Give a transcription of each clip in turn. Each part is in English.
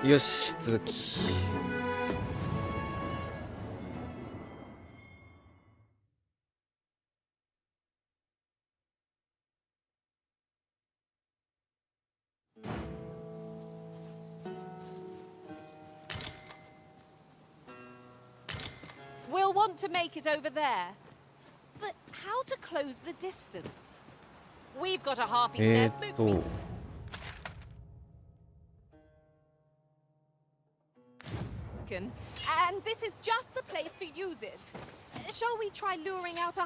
よし、続き。We'll want to make it over there. But how to close the distance? We've got a harpy snare spook me. And this is just the place to use it. Shall we try luring out a...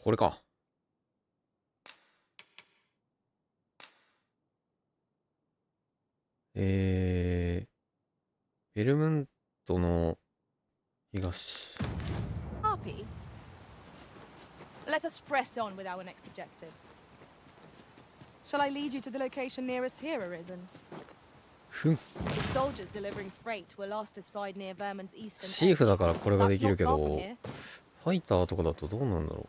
これか。ベルムントの東。Harpy? Let us press on with our next objective. Shall I lead you to the location nearest here, Arisen? The soldiers delivering freight were last espied near Vermon's eastern edge. シーフだからこれができるけど、ファイターとかだとどうなんだろう。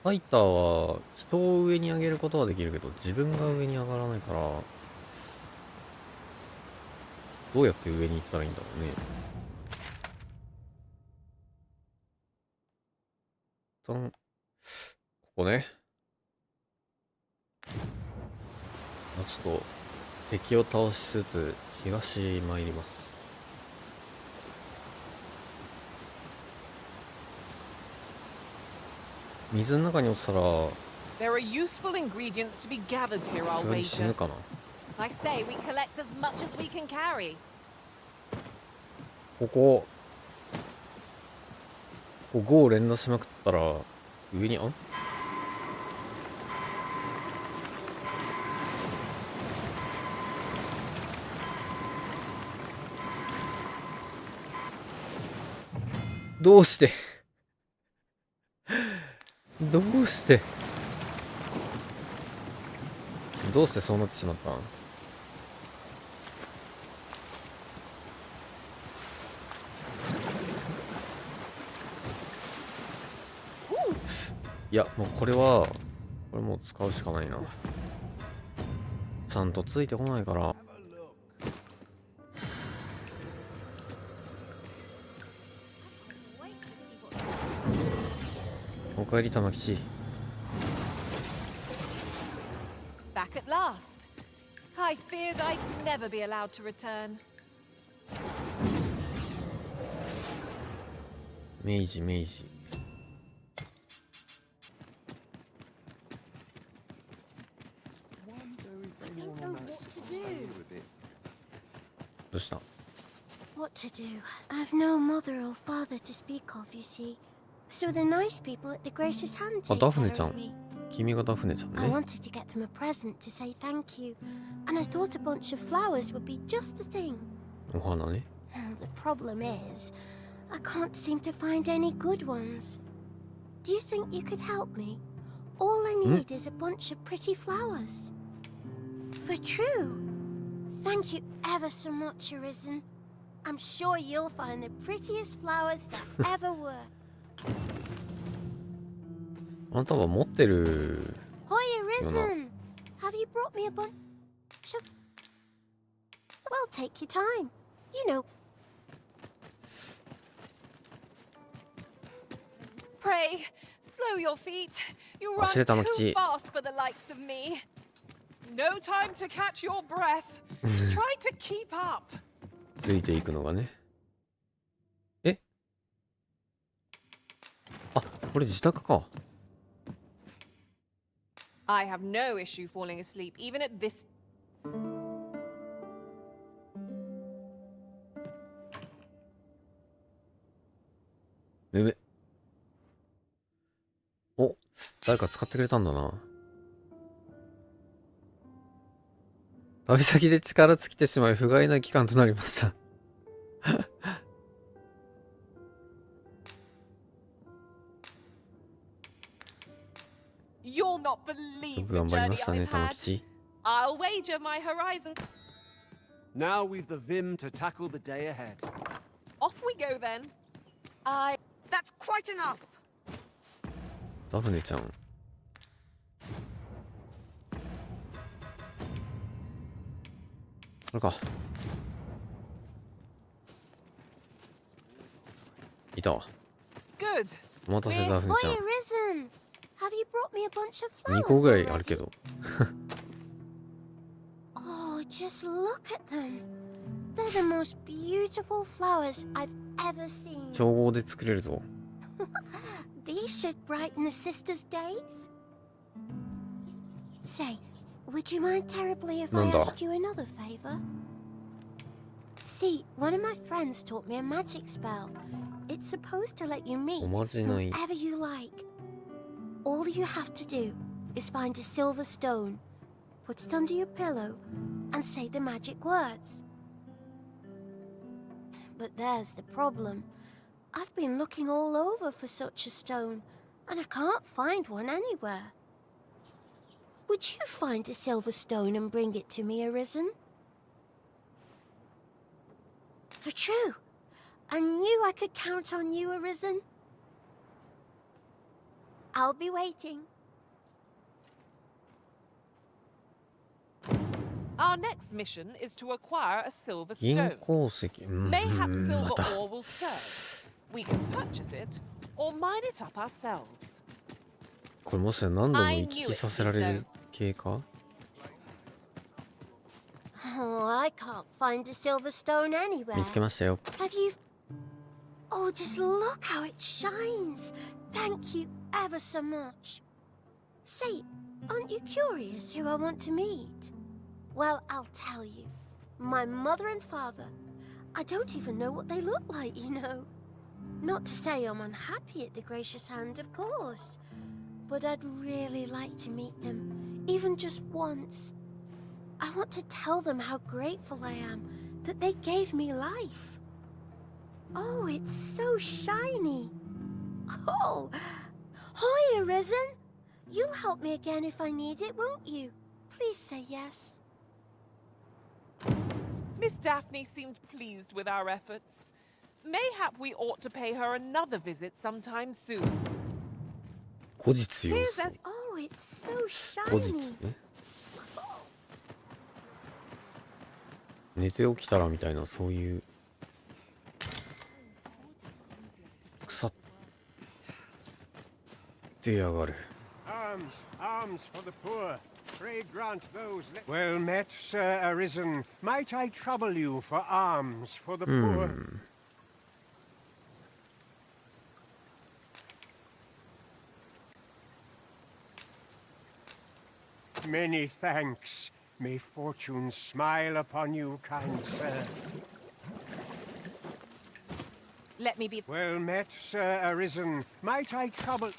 ファイターは人を上に上げることはできるけど、自分が上に上がらないから、どうやって上に行ったらいいんだろうね。一旦、ここね。ちょっと、敵を倒しつつ、東へ参ります。水の中に落ちたら、There are useful ingredients to be gathered here, さ I'll すがに死ぬ wager. かな。I say we collect as much as we can carry. こ5を連打しまくったら、上に、どうしてどうしてそうなってしまったん？いや、もうこれもう使うしかないな。ちゃんとついてこないから。おかえり玉吉。Back at last. I feared I'd never be allowed to return. 明治。どうした？ What to do? I've no mother or father to speak of, you see. So the nice people at the Gracious Hand take care of me. 君がダフネちゃん I ね。 wanted to get them a present to say thank you, and I thought a bunch of flowers would be just the thing. お花ね。The problem is, I can't seem to find any good ones. Do you think you could help me? All I need is a bunch of pretty flowers. For true. Thank you ever so much, Arisen. I'm sure you'll find the prettiest flowers that ever were. あなたは持ってる。 Hi, Arisen. Have you brought me a bunch of... Well, take your time. You know. Pray, slow your feet. You run 忘れたの too 吉。 fast for the likes of me. No time to catch your breath. Try to keep up. ついていくのがね。え？あ、これ自宅か。I have no issue falling asleep, even at this. お、誰か使ってくれたんだな。旅先で力尽きてしまい不甲斐ない期間となりました。You'll not believe よく the 頑張りま journey したね、 I've 玉 had. 吉。I'll wager my horizon. Now we've the vim to tackle the day ahead. Off we go then. That's quite enough. ダフネちゃん。あれか。いたわ。 Good. お待たせダフネちゃ Oi, ん。 Arisen! Have you brought me a bunch of 2 flowers 個ぐらいあ already? るけど。 Oh, just look at them. They're the most beautiful flowers I've ever seen. 調合で作れるぞ。 These should brighten the sisters' days. Say, would you mind terribly if I Nanda. asked you another favor? See, one of my friends taught me a magic spell. It's supposed to let you meet おまじない。 whoever you like. All you have to do is find a silver stone, put it under your pillow, and say the magic words. But there's the problem. I've been looking all over for such a stone, and I can't find one anywhere. Would you find a silver stone and bring it to me, Arisen? For true. I knew I could count on you, Arisen. I'll be waiting. Our next mission is to acquire a silver 銀 stone. 鉱石。Mayhap ま silver た。 ore will serve. We can purchase it or mine it up ourselves. これもしや何度も行き来させられる系か？ Oh, I can't find a silver stone 見 anywhere. つけましたよ。 Have you... Oh, just look how it shines. Thank you ever so much. Say, aren't you curious who I want to meet? Well, I'll tell you. My mother and father. I don't even know what they look like, you know. Not to say I'm unhappy at the gracious hand, of course. But I'd really like to meet them, even just once. I want to tell them how grateful I am that they gave me life. Oh, it's so shiny. Oh, hi, Arisen. You'll help me again if I need it, won't you? Please say yes. Miss Daphne seemed pleased with our efforts. Mayhap we ought to pay her another visit sometime soon. 後日様 Tis 子。 as Oh, it's so 後日 shiny. ね。寝て起きたらみたいな、そういう腐ってやがる。 Arms, arms for the poor. Pray grant those. Well met, Sir Arisen. Might I trouble you for alms for the poor? Many thanks. May fortune smile upon you, kind sir. let me be. Well met, Sir Arisen. Might I trouble...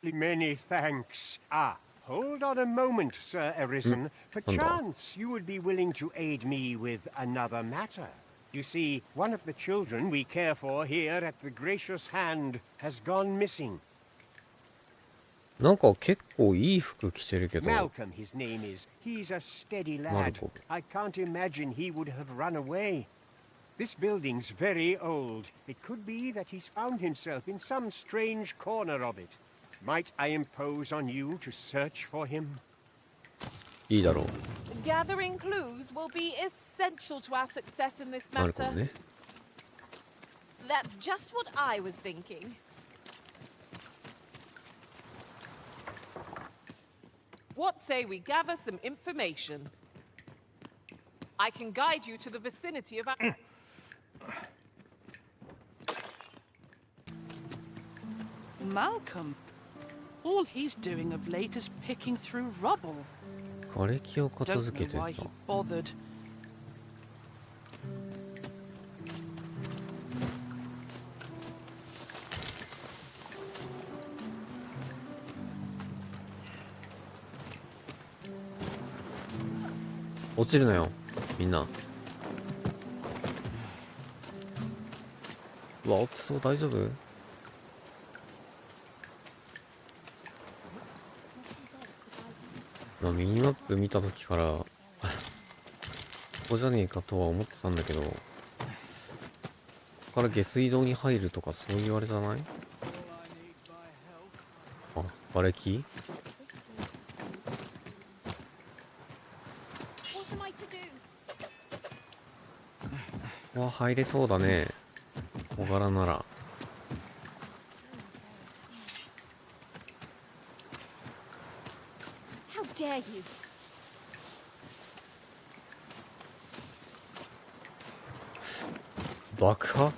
Many thanks. Ah, hold on a moment, Sir Arisen. Perchance you would be willing to aid me with another matter. You see, one of the children we care for here at the Gracious Hand has gone missing. なんか結構いい服着てるけど。 Malcolm, his name is. He's a steady lad. Marco. I can't imagine he would have run away. This building's very old. It could be that he's found himself in some strange corner of it. Might I impose on you to search for him? いいだろう。 Gathering clues will be essential to our success in this マルコ matter. ね。 That's just what I was thinking. What say we gather some information? I can guide you to the vicinity of our... Malcolm. All he's doing of late is picking through rubble. 瓦礫を片 Don't 付け know て why た he。bothered. 落ちるなよ、みんな。うわ、落ちそう、大丈夫？まあ、ミニマップ見たときから、ここじゃねえかとは思ってたんだけど、ここから下水道に入るとかそういうあれじゃない？あ、瓦礫 What am I to do? は入れそうだね。小柄なら。How dare you? 爆破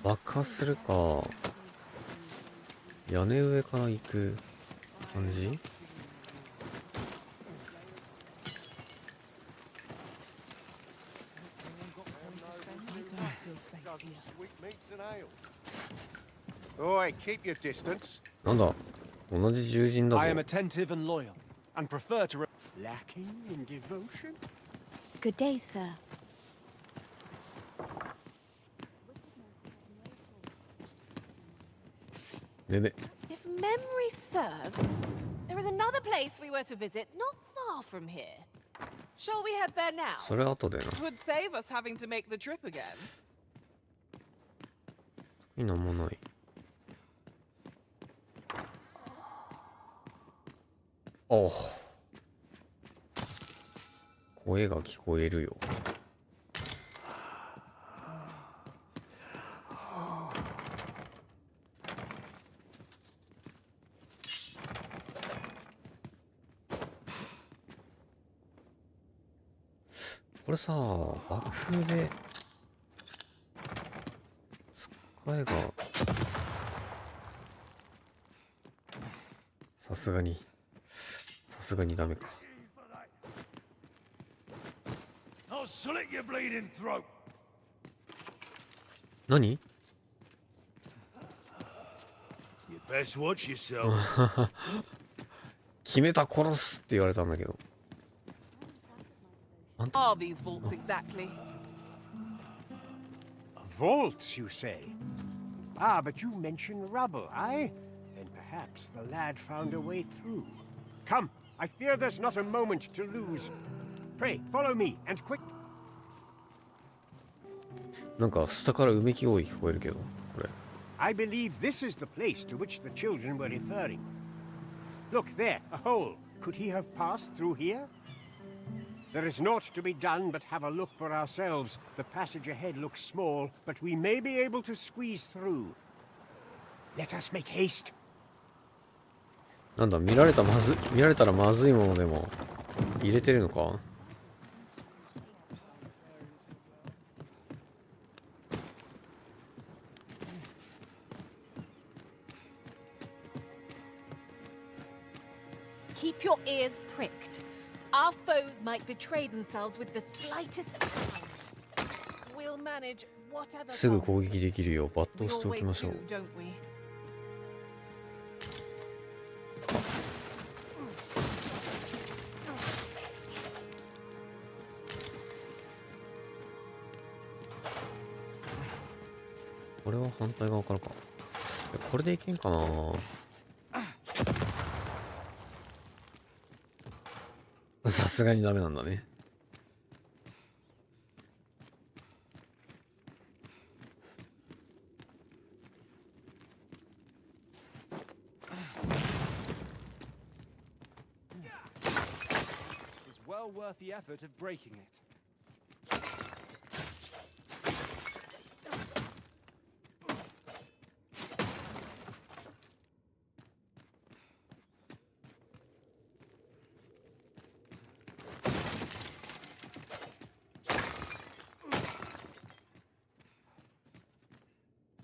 爆破するか。屋根上から行く感じ。Oi, keep your distance. なんだ、同じ獣人だ I am ぞ。 attentive and loyal, and prefer to. Lacking in devotion? Good day, sir. ねね。 If memory serves, there is another place we were to visit not far from here. Shall we head there now? それ後でな。 Would save us having to make the trip again. いいなんもない。おう。声が聞こえるよ。これさ、爆風で使えがさすがにダメか。I'll slit your bleeding throat. 何？ You best watch yourself. 決めた殺すって言われたんだけど。 Are these vaults exactly? Vaults, you say? Ah, but you mentioned rubble, aye? Then perhaps the lad found a way through. Come, I fear there's not a moment to lose. Pray, follow me, and quick. なんか下からうめき声聞こえるけど、これ。 I believe this is the place to which the children were referring. Look there, a hole. Could he have passed through here? There is naught to be done but have a look for ourselves. The passage ahead looks small, but we may be able to squeeze through. Let us make haste. なんだ、見られたらまずいものでも入れてるのか。 Keep your ears pricked. Our foes might betray themselves with the slightest sound. We'll manage whatever すぐ攻 comes. 撃できるよう抜 We 刀しておきま always しょ do, う。 don't we? これは反対側からか。これでいけんかな。さすがにダメなんだね。It's well worth the effort of breaking it.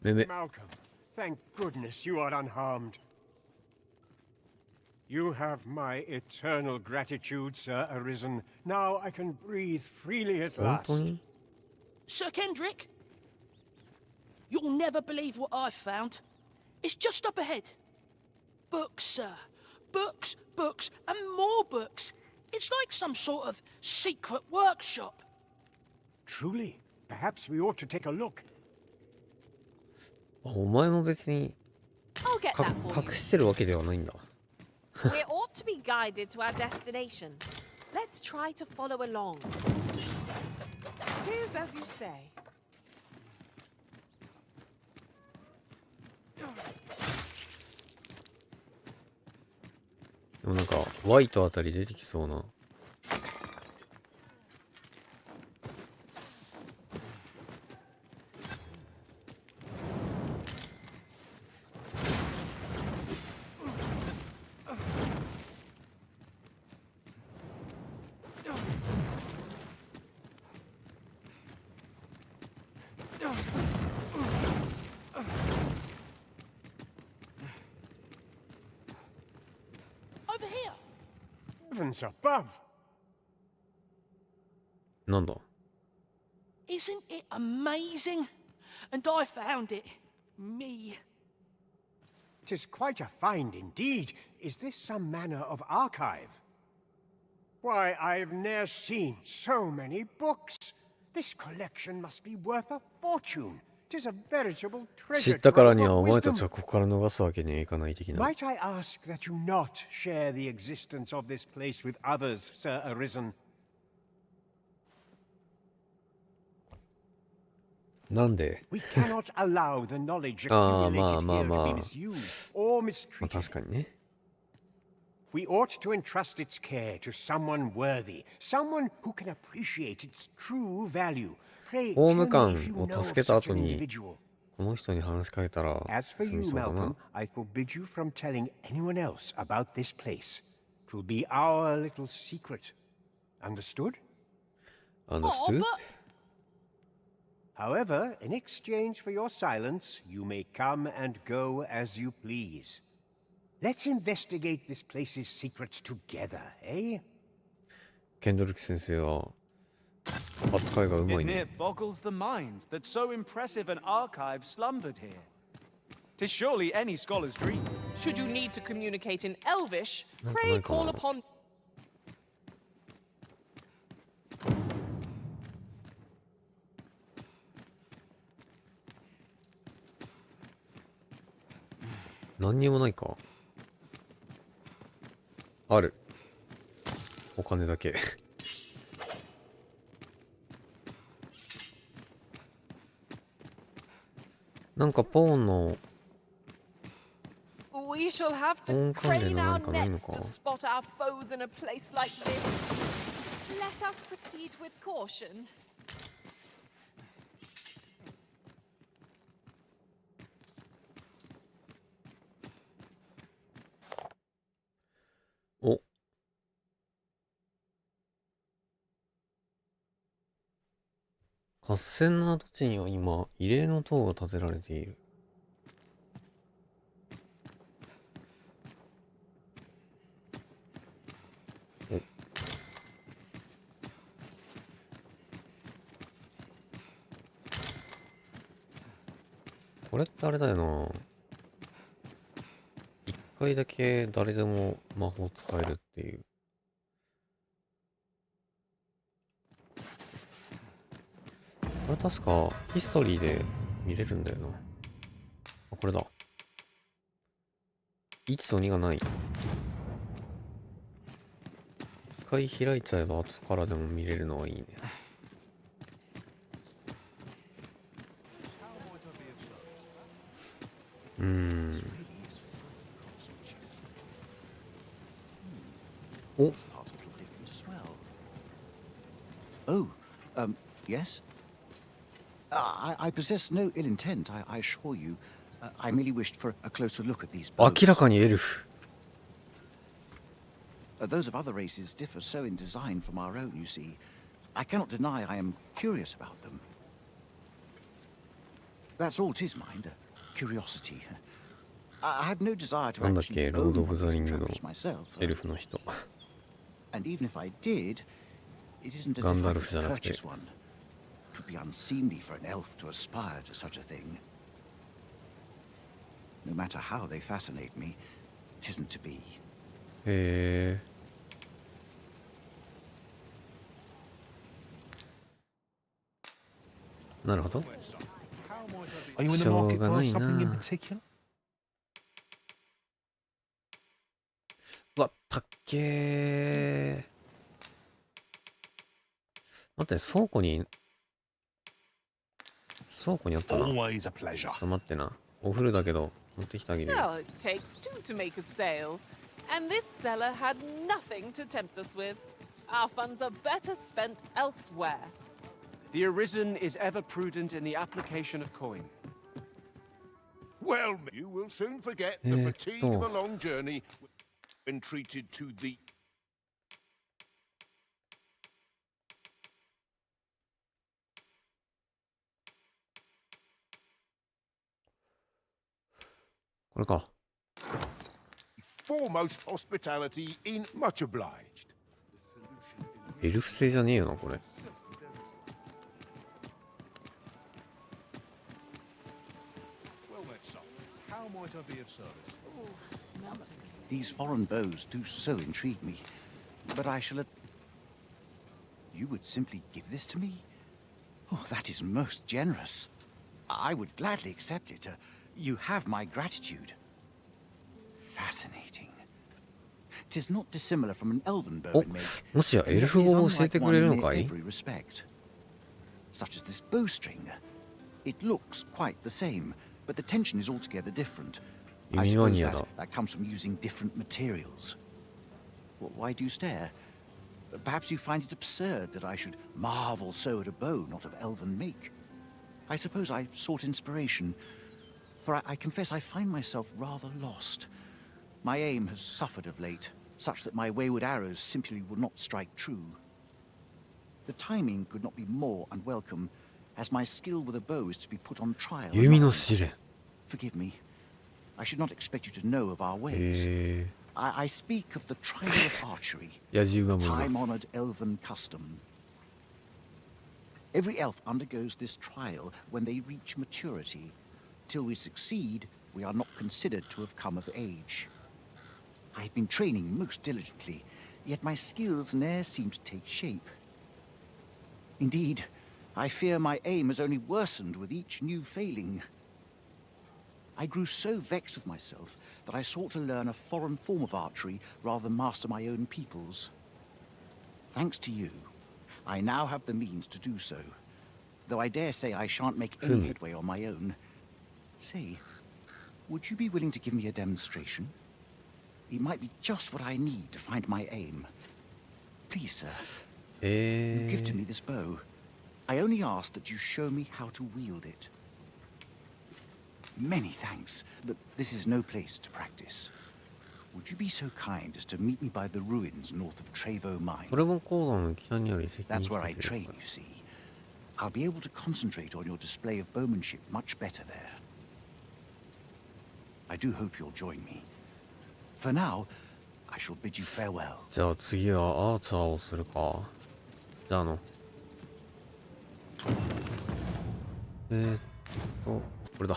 Malcolm, thank goodness you are unharmed. You have my eternal gratitude, Sir Arisen. Now I can breathe freely at 本 last. 当に？ Sir Kendrick? You'll never believe what I've found. It's just up ahead. Books, sir. Books, books, and more books. It's like some sort of secret workshop. Truly, perhaps we ought to take a look. お前も別に I'll get か that for you. 隠してるわけではないんだ。 We ought to be guided to our destination. Let's try to follow along. Tis as you say. でもなんかワイトあたり出てきそうな。Over here. Heavens above! なんだ。 Isn't it amazing? And I found it. Me. 'Tis quite a find indeed. Is this some manner of archive? Why, I've ne'er seen so many books. This collection must be worth a fortune. 'Tis a veritable 知 treasure ったからに trove は of お前た wisdom. ちはここから逃すわけにはいかない的な。 Might I ask that you not share the existence of this place with others, Sir Arisen? なんで We cannot allow the knowledge ああ、まあ accumulated まあ here to ま be あ。 misused or まあ mistreated. 確かにね。 We ought to entrust its care to someone worthy, someone who can appreciate its true value. Pray 法 tell 務 me 官 if you を know 助 of けた such 後 an に individual. この人に話しかけたら As for 進 you, みそうだな。 Malcolm, I forbid you from telling anyone else about this place. 'Twill be our little secret. Understood? Understood? However, in exchange for your silence, you may come and go as you please. Let's investigate this place's secrets together, eh? ケンドリック先生は扱いがうま It い near ね。 boggles the mind that so impressive an archive slumbered here. 'Tis surely any scholar's dream. Should you need to communicate in Elvish, なんかな pray いか call な。 upon. 何にもないか。ある。お金だけ。なんかポーンの We shall have to 音関連 crane の our 何かないの nets か。 to spot our foes in a place like this. Let us proceed with caution. お。合戦の跡地には今、慰霊の塔が建てられている。お。これってあれだよな。一回だけ誰でも魔法使えるっていう。これ確かヒストリーで見れるんだよな。あ、これだ。1と2がない。一回開いちゃえば後からでも見れるのはいいね。お。 This part's a little different as well. Oh, yes? I possess no ill intent, I assure you. I merely wished for a closer look at these bones. 明らかにエルフ。 Those of other races differ so in design from our own, you see. I cannot deny I am curious about them. That's all 'tis, mind, curiosity. I have no desire to なんだっ actually け、ロード・オ own ブ・ one ザ・ of リ these ングの travels myself. エルフの人。 And even if I did, it isn't as if I ガンダル could フじゃなくて。 purchase one. It would be unseemly for an elf to aspire to such a thing. No matter how they fascinate me, it isn't to be. へえ。なるほど。 Are you in the しょう market が for ない something in な。 particular? うわ、たっけー。待って、倉庫にあったな。ちょ Always a pleasure. っと待ってな。お風呂だけど、持ってきてあげるよ。 Oh, it takes two to make a sale. And this cellar had nothing to tempt us with. Our funds are better spent elsewhere. The Arisen is ever prudent in the application of coin. Well, you will soon forget the fatigue of a long journey when treated to the... foremost hospitality in much obliged. エルフ製じゃねえよな、これ。These foreign bows do so intrigue me, but I shall... You would simply give this to me? Oh, that is most generous. I would gladly accept it. You have my gratitude. Fascinating. 'Tis not dissimilar from an elven bow in make. もしやエルフ語を教えてくれるのかい? Such as this bowstring. It looks quite the same, but the tension is altogether different. I suppose that comes from using different materials. Why do you stare? Perhaps you find it absurd that I should marvel so at a bow not of elven make. I suppose I sought inspiration, for I confess I find myself rather lost. My aim has suffered of late, such that my wayward arrows simply will not strike true. The timing could not be more unwelcome, as my skill with a bow is to be put on trial. Forgive me. I should not expect you to know of our ways. I speak of the trial of archery, time-honored elven custom. Every elf undergoes this trial when they reach maturity. Till we succeed, we are not considered to have come of age. I have been training most diligently, yet my skills ne'er seem to take shape. Indeed, I fear my aim has only worsened with each new failing. I grew so vexed with myself that I sought to learn a foreign form of archery rather than master my own people's. Thanks to you, I now have the means to do so, though I dare say I shan't make any headway on my own. Say, would you be willing to give me a demonstration? It might be just what I need to find my aim. Please, sir, you give to me this bow. I only ask that you show me how to wield it. Many thanks, but this is no place to practice. Would you be so kind as to meet me by the ruins north of Trevo Mine? That's where I train, you see. I'll be able to concentrate on your display of bowmanship much better there. I do hope you'll join me. For now, I shall bid you farewell. じゃあ次はアーチャーをするか。じゃあこれだ。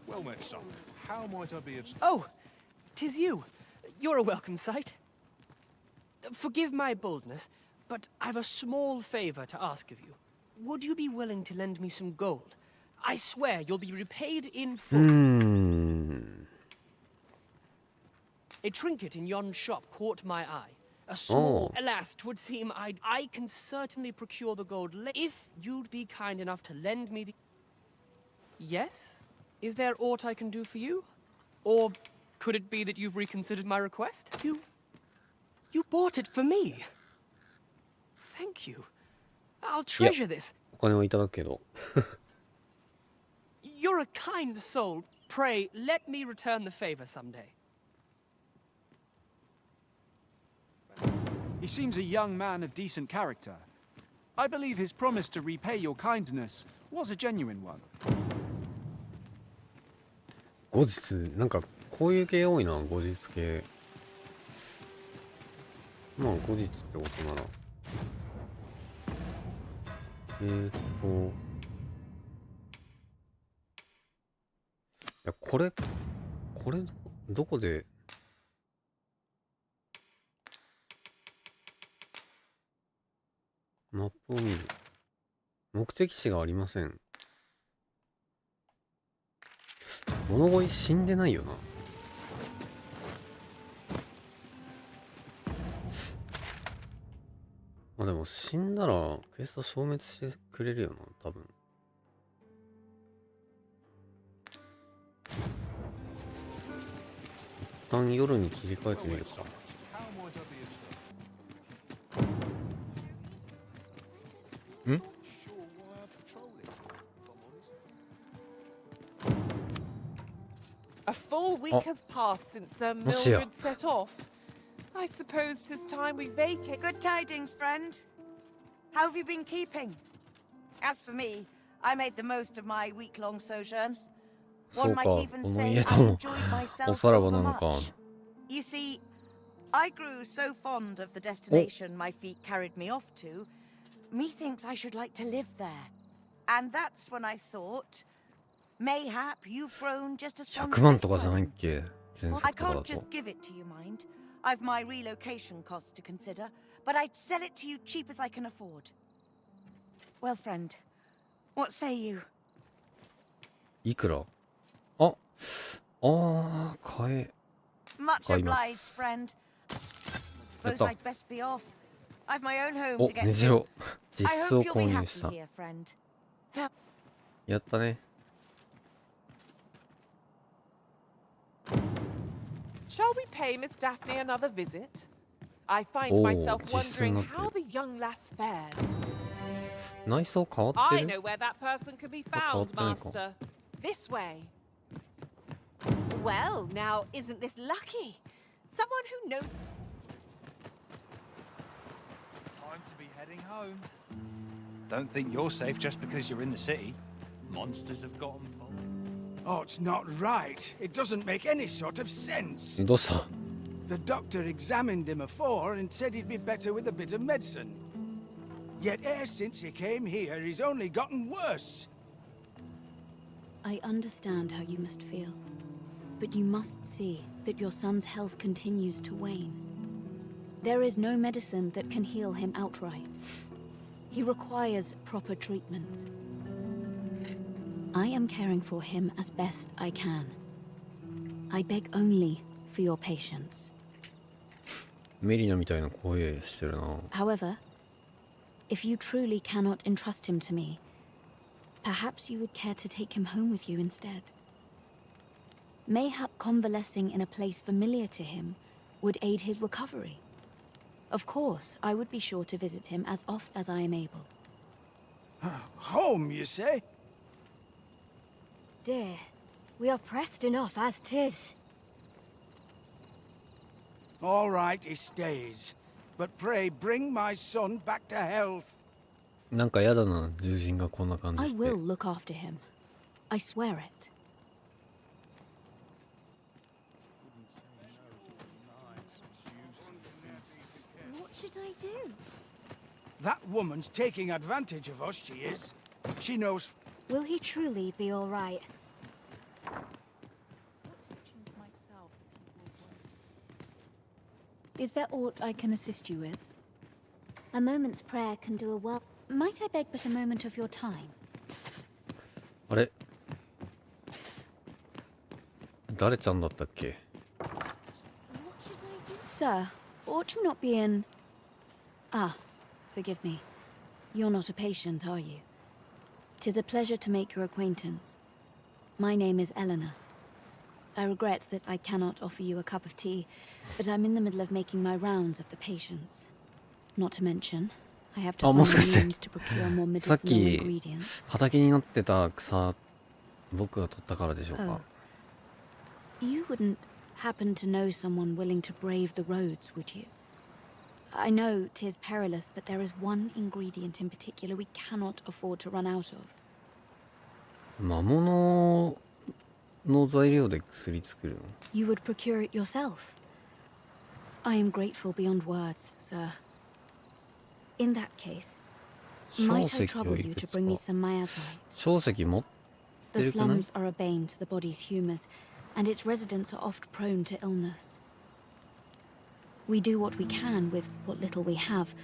Well met, son. How might I be of... Oh, 'tis you. You're a welcome sight. Forgive my boldness, but I've a small favor to ask of you. Would you be willing to lend me some gold? I swear you'll be repaid in full. A trinket in yon shop caught my eye. A small, alas, 'twould seem I can certainly procure the gold if you'd be kind enough to lend me the... Yes? Is there aught I can do for you? Or could it be that you've reconsidered my request? You bought it for me. Thank you. I'll treasure this. お金はいただくけど。You're a kind soul. Pray, let me return the favor someday. He seems a young man of decent character. I believe his promise to repay your kindness was a genuine one. 後日、なんかこういう系多いな、後日系。まあ後日ってことなら。いや、これどこでマップを見る。目的地がありません。物乞い死んでないよな。まあでも死んだらクエスト消滅してくれるよな、多分。一旦夜に切り替えてみるか。ん？ A full week has passed since Mildred set off. I suppose 'tis time we vacate. Good tidings, friend. How have you been keeping? As for me, I made the most of my week-long sojourn. そ One うか、 might こ even の say 家 I との enjoyed お myself さらばなのか。 overmuch. You see, I grew so fond of the destination my feet carried me off to, methinks I should like to live there. And that's when I thought, mayhap you've grown just as fond 100 of 万 this とかじゃないっ dwelling. け？前 I 作とかだ can't と。 just give it to you, mind. I've my relocation costs to consider, but I'd sell it to you cheap as I can afford. Well, friend, what say you? いくら？あ、買え。 Much 買いま obliged, す。 friend. やっ Suppose た。 I'd best be off. I've my own home お、 to get ねじ to. ろ。実 I 質を hope you'll 購 be 入 happy した。 here, friend. やったね。 Shall we pay Miss Daphne another visit? I find Oh, myself 実質にな wondering ってる。 how the young lass fares. 内装変わって I る？ know where that person can be 変わっ found, てないか。 Master. This way. Well, now, isn't this lucky? Someone who knows. Time to be heading home. Don't think you're safe just because you're in the city. Monsters have gotten bold. Oh, it's not right. It doesn't make any sort of sense. どうした？ The doctor examined him afore and said he'd be better with a bit of medicine. Yet ever since he came here, he's only gotten worse. I understand how you must feel, but you must see that your son's health continues to wane. There is no medicine that can heal him outright. He requires proper treatment. I am caring for him as best I can. I beg only for your patience. メリナみたいな声してるな。 However, if you truly cannot entrust him to me, perhaps you would care to take him home with you instead. Mayhap convalescing in a place familiar to him would aid his recovery. Of course, I would be sure to visit him as oft as I am able. Home, you say? Dear, we are pressed enough as 'tis. All right, he stays. But pray bring my son back to health. なんかやだな、獣人がこんな感じ I して。 will look after him. I swear it. What should I do? That woman's taking advantage of us, she is. She knows. Will he truly be all right? Is there aught I can assist you with? A moment's prayer can do a world. Might I beg but a moment of your time? あれ？誰ちゃんだったっけ？ Sir, ought you not be in... Ah, forgive me. You're not a patient, are you? 'Tis a pleasure to make your acquaintance. My name is Eleanor. I regret that I cannot offer you a cup of tea, but I'm in the middle of making my rounds of the patients. Not to mention, I have to あ、 find もしか a して means to procure more さっ medicinal き ingredients. 畑になってた草、僕が取ったからでしょうか。 Oh. You wouldn't happen to know someone willing to brave the roads, would you? I know 'tis perilous, but there is one ingredient in particular we cannot afford to run out of. 魔物の材料で薬作るの？ You would procure it yourself. I am grateful beyond words, sir. In that case, 硝 might 石 I を trouble い you く to つ bring me か。 some miasmite? 硝石持って The るくない？ slums are a bane to the body's humours, and its residents are oft prone to illness. We do what we can with what little we have,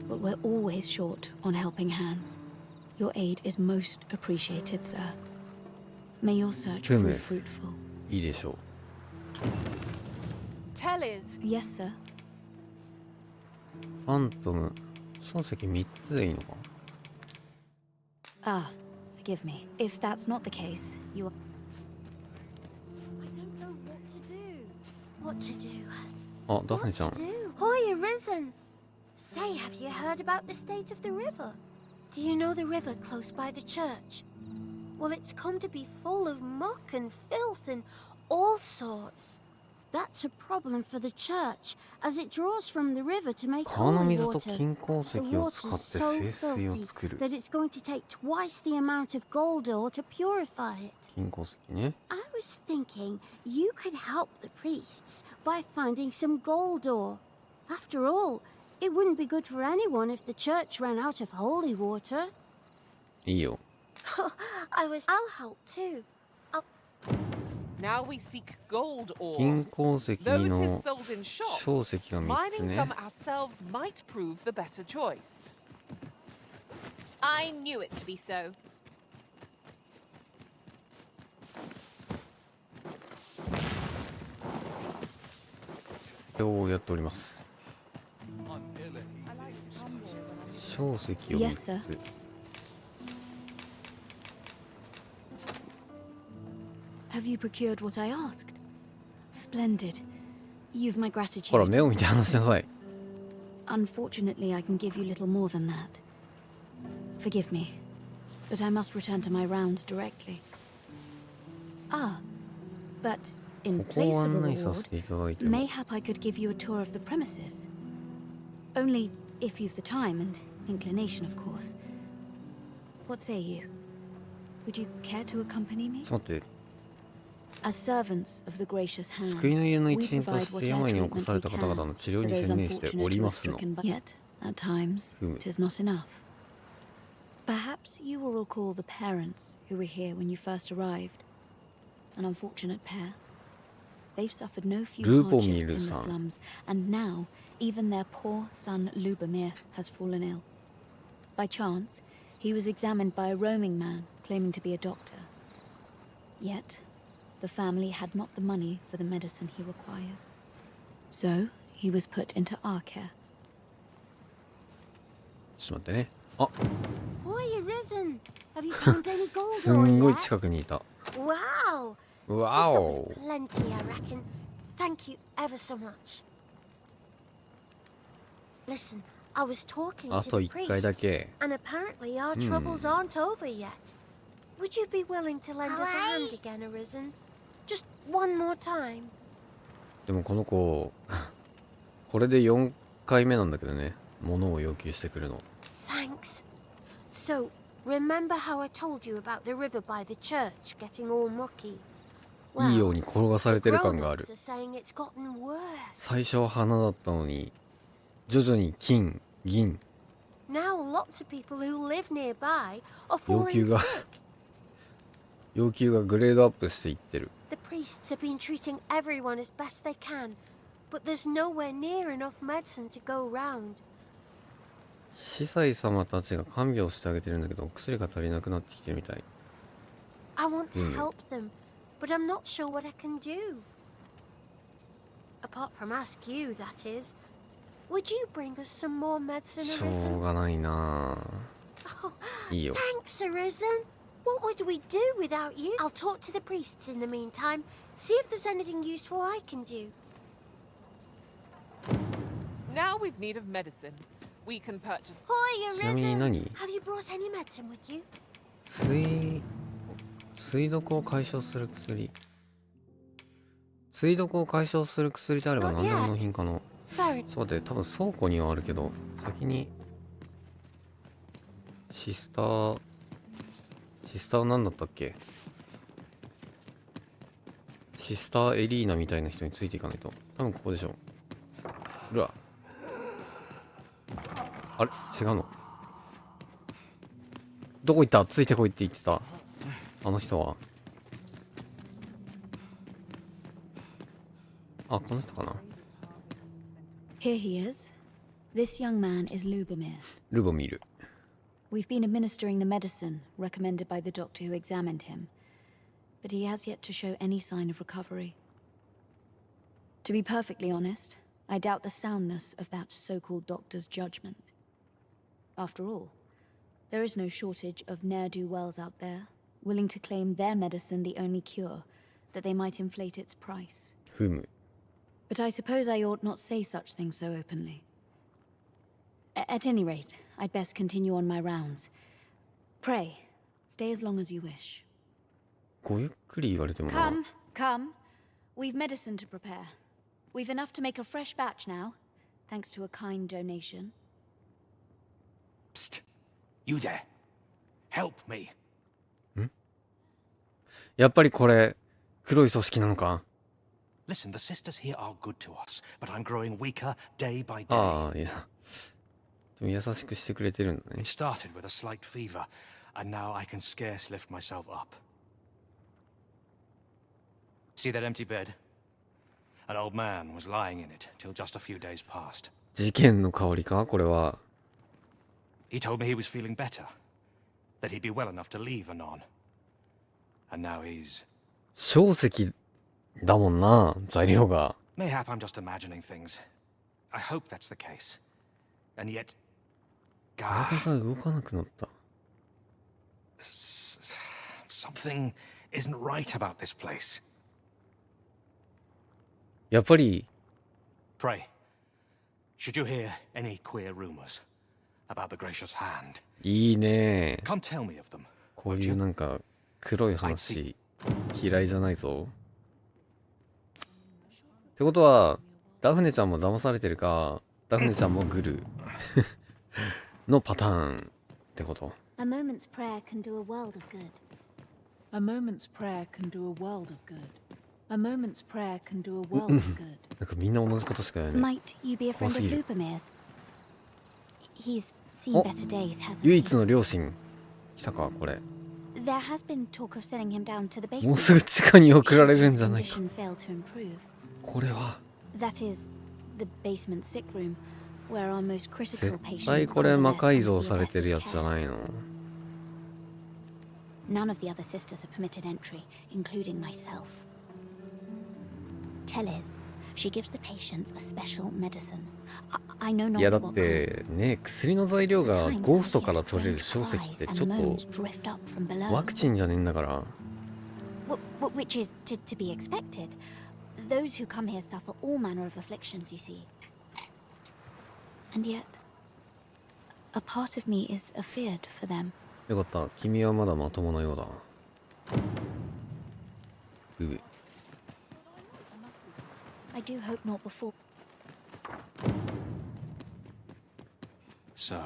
but we're always short on helping hands. Your aid is most appreciated, sir. May your search Fume. prove fruitful. いいでしょう。 Tellies. Yes, sir. ファントム、硝石3つでいいのか？ Ah, forgive me. If that's not the case, you are... I don't know what to do. What to do? あ、ダフネ What ちゃん。 to do? Hoy arisen! Say, have you heard about the state of the river? Do you know the river close by the church? Well, it's come to be full of muck and filth and all sorts. That's a problem for the church, as it draws from the river to make 川の holy 水と water. 金鉱石 The を使っ water's て so 聖水を filthy 作る。 that it's going to take twice the amount of gold ore to purify it. 金鉱石ね。 I was thinking you could help the priests by finding some gold ore. After all, it wouldn't be good for anyone if the church ran out of holy water. いいよ。I'll help too. Now we seek gold ore. 金鉱石 Though it の is sold in shops, 小石が3つ mining ね some。ourselves might prove the better choice. I knew it to be so. をやっております。小石を3 Yes, sir. つ。 Have you procured what I asked? Splendid. You've my ほら、 gratitude. 目を見て話しなさい。 Unfortunately, I can give you little more than that. Forgive me, but I must return to my rounds directly. Ah, but in ここを place of a 案内さ reward, せていただいても。 mayhap I could give you a tour of the premises. Only if you've the time and inclination, of course. What say you? Would you care to accompany me? ちょっと待って。 As servants of the gracious hand, 救いの家の we 一員と provide して whatever 病に侵 treatment され we た方々 can の治療 to に those 専念してお unfortunate り who ま are すの。 stricken by. Yet, at times, ふむ。 tis not enough. Perhaps you will recall the parents who were here when you first arrived. An unfortunate pair. They've suffered no few hardships in the Lubomir-san. slums, and now even their poor son Lubomir has fallen ill. By chance, he was examined by a roaming man claiming to be a doctor. Yet, the family had not the money for the medicine he required. So, he was put into our care. ちょっと待ってね。あ、 Hoy arisen! Have you found any gold す ore んごい yet? 近くにいた。 Wow! わ This'll お be。plenty, I reckon. Thank you ever so much. Listen, I was talking あ to と the 1回だ priests, け。 and apparently our troubles aren't over yet. Would you be willing to lend us a hand again, Arisen? Just one more time. でもこの子、これで4回目なんだけどね。物を要求してくるの。 Thanks. So, remember how I told you about the river by the church getting all mucky? いいように転がされてる感があ grown-ups る。 are saying it's gotten worse. 最初は花だったのに、徐々に金、銀、 Now lots of people who live nearby are 要 falling 求が sick. 要求がグレードアップしていってる。 The priests have been treating everyone as best they can, but there's nowhere near enough medicine to go round. 司祭様たちが看病してあげてるんだけど、お薬が足りなくなってきてるみたい。 I want to help them, but I'm not sure what I can do. Apart from ask you, that is. Would you bring us some more medicine, しょう Arisen? がないな Oh, ぁ。いいよ。 thanks, Arisen. What would we do without you? I'll talk to the priests in the meantime, see if there's anything useful I can do. Now we've need of medicine. We can purchase. Hoy, ちなみに Arisen! 何 Have you brought any medicine with you? 水毒を解消する薬。水毒を解消する薬であれば何でも納品可能。 Very. そうで、多分倉庫にはあるけど、先にシスター何だったっけ？シスターエリーナみたいな人についていかないと。多分ここでしょ。うわ。あれ違うの？どこ行った？ついてこいって言ってた。あの人は。あ、この人かな。 Here he is. This young man is Lubomir. ルボミル。 We've been administering the medicine recommended by the doctor who examined him, but he has yet to show any sign of recovery. To be perfectly honest, I doubt the soundness of that so-called doctor's judgment. After all, there is no shortage of ne'er-do-wells out there, willing to claim their medicine the only cure, that they might inflate its price. ふむ。But I suppose I ought not say such things so openly. At any rate, I'd best continue on my rounds. Pray, stay as long as you wish. ごゆっくり言われてもな。 Come, come. We've medicine to prepare. We've enough to make a fresh batch now, thanks to a kind donation. Psst. You there. Help me. やっぱりこれ黒い組織なのか。 Listen, the sisters here are good to us, but I'm growing weaker day by day. ああ、いや。でも優しくしてくれてるんだね。 It started with a slight fever, and now I can scarce lift myself up. See that empty bed? An old man was lying in it till just a few days past. 事件の香りかこれは。 He told me he was feeling better, that he'd be well enough to leave anon. And now he's... 硝石だもんな、材料が。 Mayhap I'm just imagining things. I hope that's the case. And yet... 体が動かなくなった。 Something isn't right about this place. やっぱり Pray, should you hear any queer rumors about the gracious hand? いいね。 Come tell me of them. こういうなんか黒い話嫌いじゃないぞ。ってことはダフネちゃんも騙されてるか、ダフネちゃんもグルのパターンってこと。 A moment's prayer can do a world of good. A moment's prayer can do a world of good. A moment's prayer can do a world of good. なんかみんな同じことしか言わない。 Might you be a friend of Lupamir's? He's seen お、 better days, hasn't 唯 he? 一の両親来たかこれ。 There has been talk of sending him down to the もう basement. すぐ地下に送られるん Should じゃ his ないか。 condition fail to improve. これは That is, the basement sick room, where our most critical 絶 patients 対これ魔 convalesce 改 under 造 the されてるや abbess's つじゃ care. ないの。 None of the other sisters are permitted entry, including myself. Teles, she gives the patients a special medicine. I know いや not だっ what kind. てね、薬の材料 At が times ゴー I スト hear から取れる strange 硝石って cries ちょ and っ moans と drift up from below. ワクチンじゃねえんだから。 Which is to be expected. Those who come here suffer all manner of afflictions, you see. And yet, a part of me is afeared for them. よかった、君はまだまともなようだ。I do hope not before. So,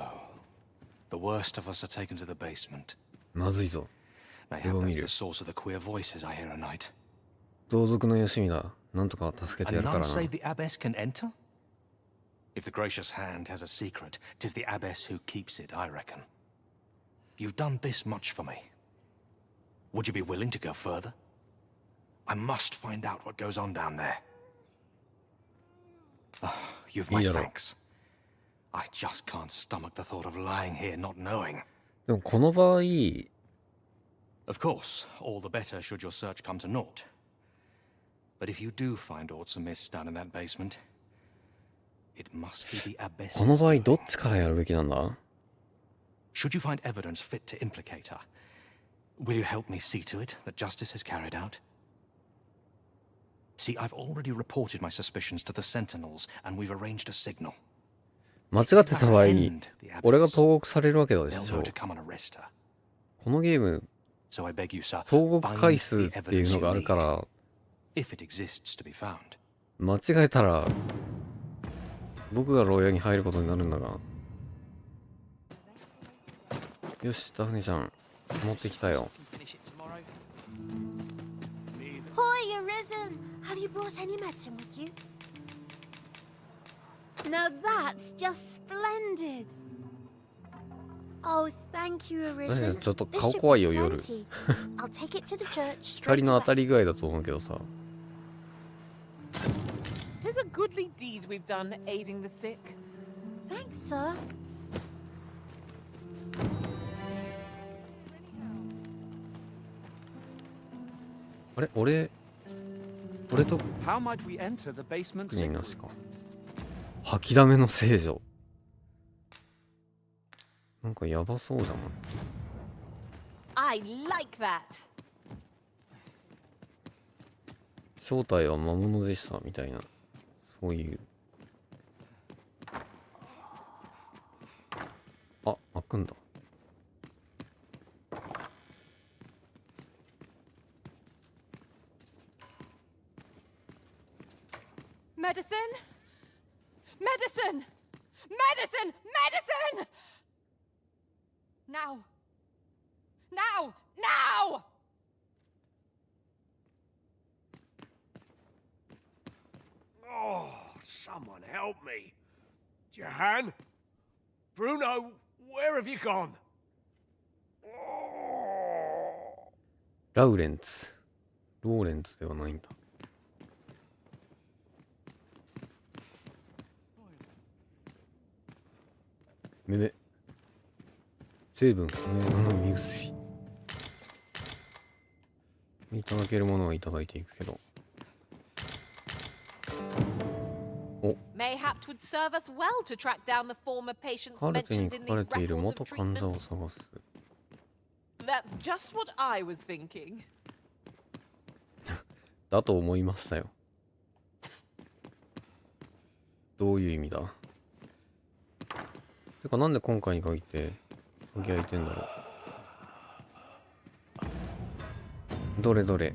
the worst of us are taken to the basement. まずいぞ。 Mayhap that's the source of the queer voices I hear at night. 同族の休みだ。なんとか助けてや And るから none な。 say the abbess can enter? If the gracious hand has a secret, 'tis the abbess who keeps it, I reckon. You've done this much for me. Would you be willing to go further? I must find out what goes on down there. You've my いいだろう。 thanks. I just can't stomach the thought of lying here not knowing. でもこの場合、 Of course, all the better should your search come to naught. But if you do find aught amiss down in that basement, it must be the こ abbess's の場合 doing. どっちからやるべきなんだ？ Should you find evidence fit to implicate her, will you help me see to it that justice is carried out? See, I've already reported my suspicions to the sentinels, and we've arranged a signal. 間違ってた場合、俺が投獄されるわけだでし They'll ょ know。to come and arrest her. このゲーム、 So I beg you, sir, 投獄 find 回数 the っていう evidence の you がある need, から、 if it exists to be found. 間違えたら僕が牢屋に入ることになるんだが。よし、ダフネちゃん持ってきたよ。 Hoy, Arisen! Have you brought any medicine with you? Now that's just splendid! Oh, thank you, ダフネ Arisen. ちゃんちょっと This 顔 should 怖い be よ夜。 plenty. I'll take it to the church 光 straight の away. 当たり具合だと思うけどさ。 'Tis a goodly deed we've done aiding the sick. Thanks, sir. あれ俺と How might we enter the basement 特になしか。吐きだめの聖女。なんかやばそうじゃん。 I like that. 正体は魔物でしたみたいな。そういう。あ、開くんだ。Medicine? Medicine! Medicine! Medicine! Now! Now! Now! Oh, someone help me. Jahan? Bruno, where have you gone? ラウレンツ。ローレンツではないんだ。めめ。成分不明の飲み薬。いただけるものはいただいていくけど。お。Mayhaps would serve us well to track down the former patients カルテに mentioned 書 in か these れている records 元 of 患者を treatment. 探す。That's just what I was thinking. だと思いましたよ。どういう意味だ。てかなんで今回に限って鍵開いてんだろう。どれどれ。